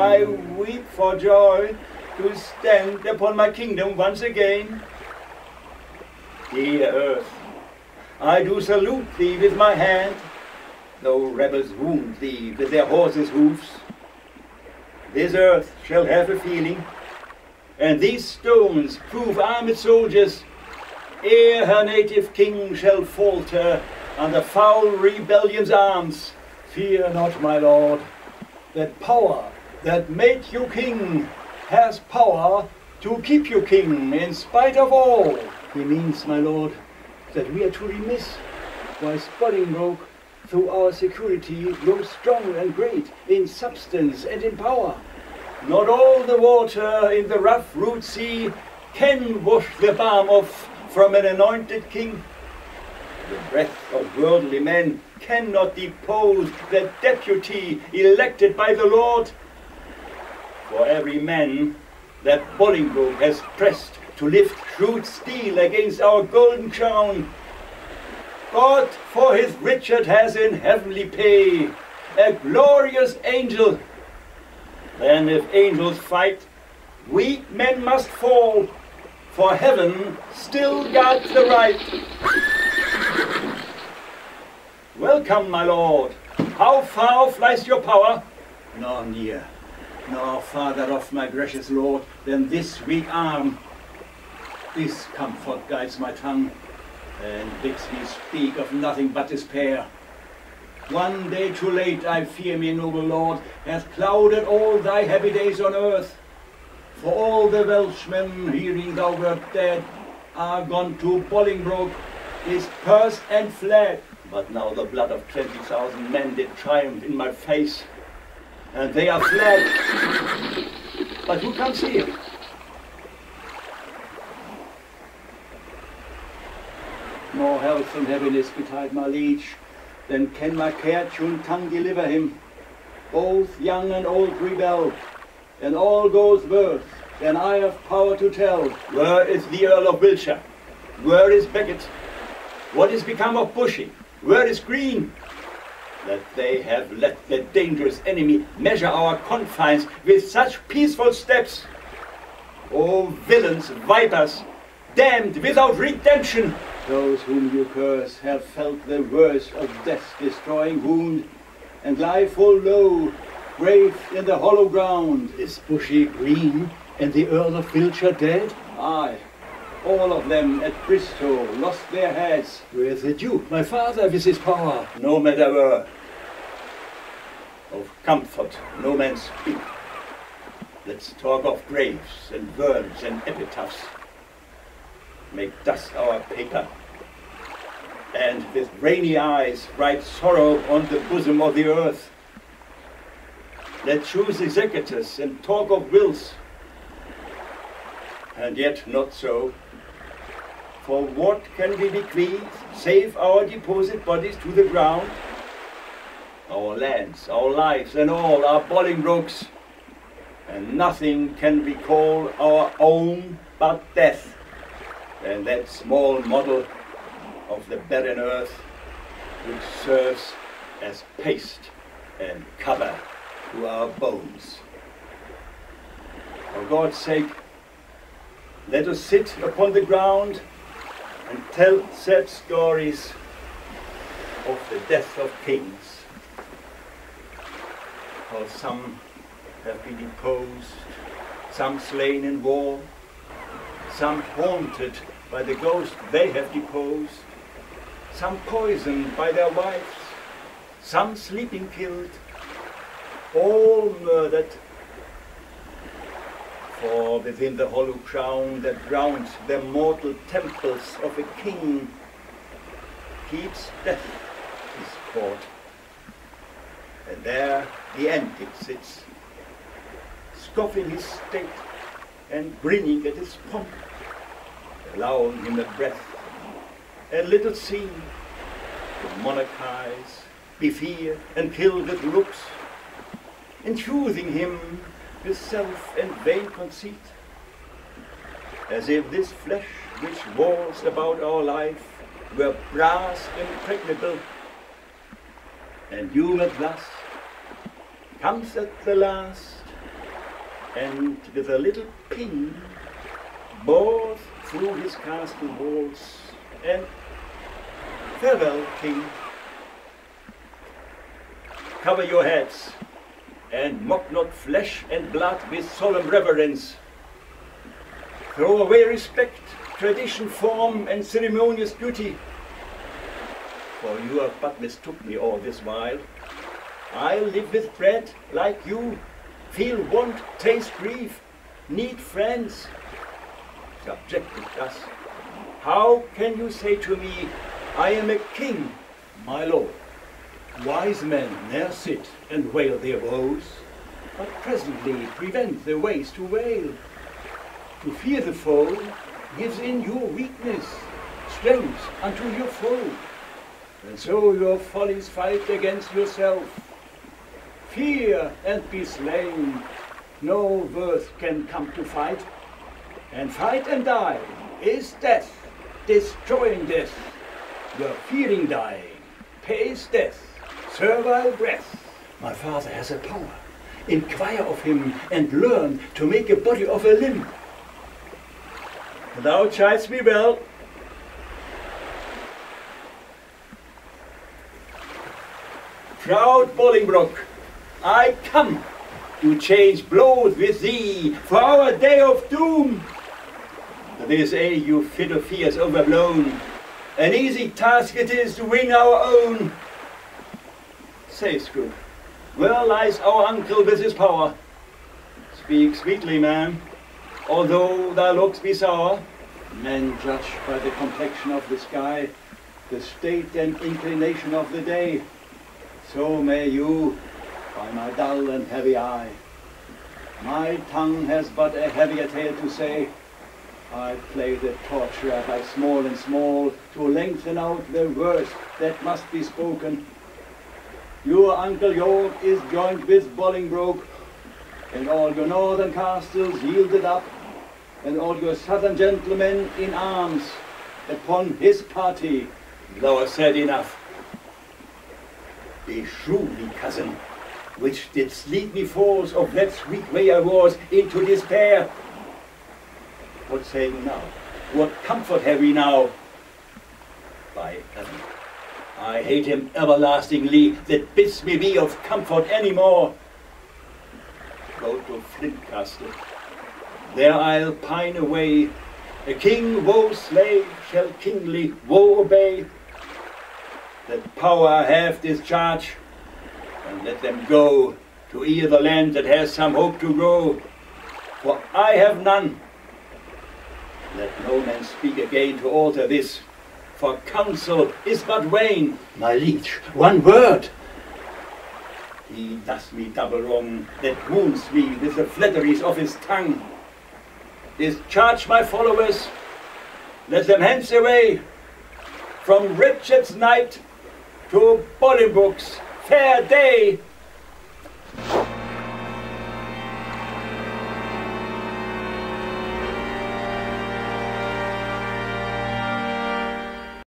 I weep for joy to stand upon my kingdom once again. Dear earth, I do salute thee with my hand, though rebels wound thee with their horses' hoofs. This earth shall have a feeling, and these stones prove armed soldiers, ere her native king shall falter under foul rebellion's arms. Fear not, my lord, that power that made you king has power to keep you king in spite of all. He means, my lord, that we are to remiss, whilst Bolingbroke, through our security, grows strong and great in substance and in power. Not all the water in the rough rude sea can wash the balm off from an anointed king. The breath of worldly men cannot depose the deputy elected by the Lord. For every man that Bolingbroke has pressed to lift shrewd steel against our golden crown, God for his Richard has in heavenly pay a glorious angel. Then if angels fight, weak men must fall, for heaven still guards the right. Welcome, my lord. How far flies your power? Nor near, nor farther off, my gracious lord, than this weak arm. This comfort guides my tongue, and bids me speak of nothing but despair. One day too late, I fear me, noble lord, hath clouded all thy happy days on earth. For all the Welshmen, hearing thou wert dead, are gone to Bolingbroke, dispersed and fled. But now the blood of 20,000 men did triumph in my face, and they are fled. But who comes here? More health and happiness betide my liege, then can my care-tuned tongue deliver him. Both young and old rebel, and all goes worse than I have power to tell. Where is the Earl of Wiltshire? Where is Bagot? What is become of Bushy? Where is Greene? That they have let the dangerous enemy measure our confines with such peaceful steps. O villains, vipers, damned without redemption! Those whom you curse have felt the worst of death's destroying wound, and lie full low, grave in the hollow ground. Is Bushy, Greene, and the Earl of Wiltshire dead? Aye, all of them at Bristol lost their heads. Where is the Duke, my father, with his power? No matter where. Of comfort no man speak. Let's talk of graves and worms and epitaphs. Make dust our paper, and with rainy eyes write sorrow on the bosom of the earth. Let's choose executors and talk of wills, and yet not so. For what can we bequeath save our deposit bodies to the ground? Our lands, our lives, and all are Bolingbroke's, and nothing can we call our own but death, and that small model of the barren earth which serves as paste and cover to our bones. For God's sake, let us sit upon the ground and tell sad stories of the death of kings. For some have been deposed, some slain in war, some haunted by the ghost they have deposed, some poisoned by their wives, some sleeping killed, all murdered. For within the hollow crown that rounds the mortal temples of a king keeps death his court, and there the antic sits, scoffing his state and grinning at his pomp, allowing him a breath, a little scene, to monarchize, be feared and killed with looks, enthusing him with self and vain conceit, as if this flesh which walls about our life were brass impregnable, and humid thus comes at the last and with a little ping bored through his castle walls, and farewell, king. Cover your heads, and mock not flesh and blood with solemn reverence. Throw away respect, tradition, form, and ceremonious duty. For you have but mistook me all this while. I live with bread like you, feel want, taste grief, need friends. Subjected thus, how can you say to me, I am a king? My lord, wise men ne'er sit and wail their woes, but presently prevent their ways to wail. To fear the foe gives in your weakness strength unto your foe, and so your follies fight against yourself. Fear and be slain, no worth can come to fight, and fight and die is death, destroying death. Your fearing dying pays death, servile breath. My father has a power. Inquire of him and learn to make a body of a limb. Thou chidest me well. Proud Bolingbroke, I come to change blows with thee for our day of doom. This age you fit of fears overblown, an easy task it is to win our own. Say, Scroope, where lies our uncle with his power? Speak sweetly, man, although thy looks be sour. Men judge by the complexion of the sky, the state and inclination of the day. So may you, by my dull and heavy eye. My tongue has but a heavier tale to say. I play the torturer by small and small to lengthen out the words that must be spoken. Your Uncle York is joined with Bolingbroke, and all your northern castles yielded up, and all your southern gentlemen in arms upon his party. Thou hast said enough. Beshrew me, cousin, which didst lead me forth of that sweet way I was into despair. What say you now? What comfort have we now? By heaven, I hate him everlastingly that bids me be of comfort any more. Go to Flint Castle, there I'll pine away. A king woe slave shall kingly woe obey. That power have discharge, and let them go to either land that has some hope to grow. For I have none. Let no man speak again to alter this, for counsel is but vain. My liege, one word. He does me double wrong, that wounds me with the flatteries of his tongue. Discharge my followers, let them hence away, from Richard's night to Bolingbroke's fair day.